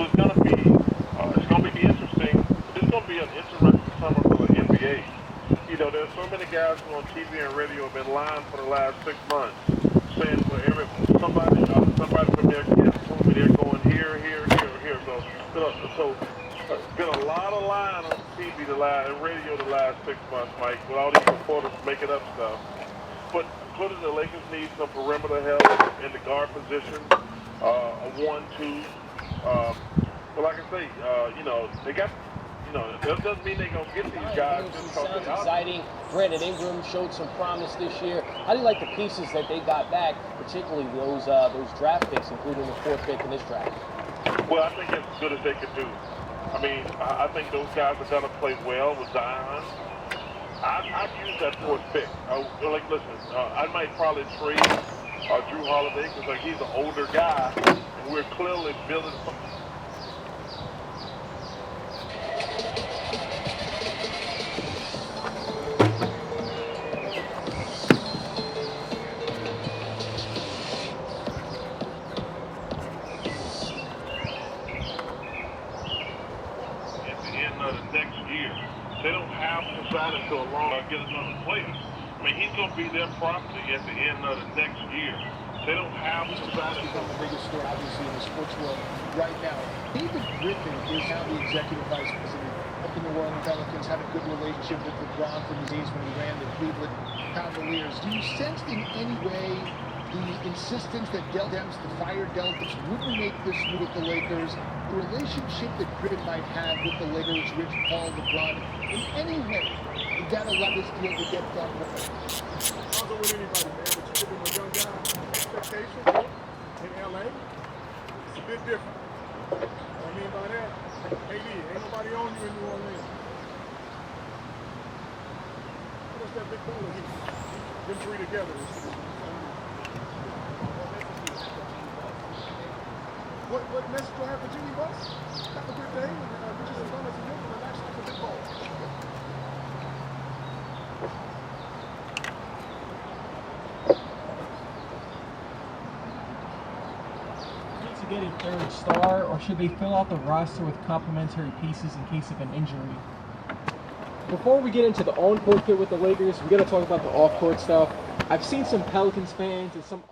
So it's gonna be interesting. It's gonna be an interesting summer for the NBA. You know, there's so many guys who on TV and radio have been lying for the last 6 months, saying somebody from their camp told me they're going here. So been a lot of lying on TV and radio the last 6 months, Mike, with all these reporters making up stuff. But clearly the Lakers need some perimeter help in the guard position, a 1-2. But like I say, they got. That doesn't mean they're going to get these guys. Sounds exciting. Brandon Ingram showed some promise this year. How do you like the pieces that they got back, particularly those draft picks, including the 4th pick in this draft? Well, I think it's as good as they could do. I mean, I think those guys are going to play well with Zion. I'd use that 4th pick. I might probably trade Drew Holiday because he's an older guy, and we're clearly building something. Next year. They don't have to sign him to a long get another player. I mean, he's going to be their property at the end of the next year. They don't have to sign him. The biggest story, obviously, in the sports world right now. David Griffin is now the executive vice president up in the Orleans Pelicans, had a good relationship with LeBron from his days when he ran the Cleveland Cavaliers. Do you sense in any way the insistence that Del Dems, the fire delegates, wouldn't make this move with the Lakers, the relationship that Griffin might have with the Lakers, Rich Paul, LeBron, in any way, did that allow this deal to get done with it? I'll go with anybody, man, but you give him a young guy expectation in LA, it's a bit different. What I mean by that, AD, ain't nobody on you in New Orleans. What's that big ball of heat? Them three together. What message do I have for Jimmy Buss? Have a good day, and just as long as you know, relax off the big ball. To get an third star, or should they fill out the roster with complementary pieces in case of an injury? Before we get into the on-court fit with the Lakers, we got to talk about the off-court stuff. I've seen some Pelicans fans and some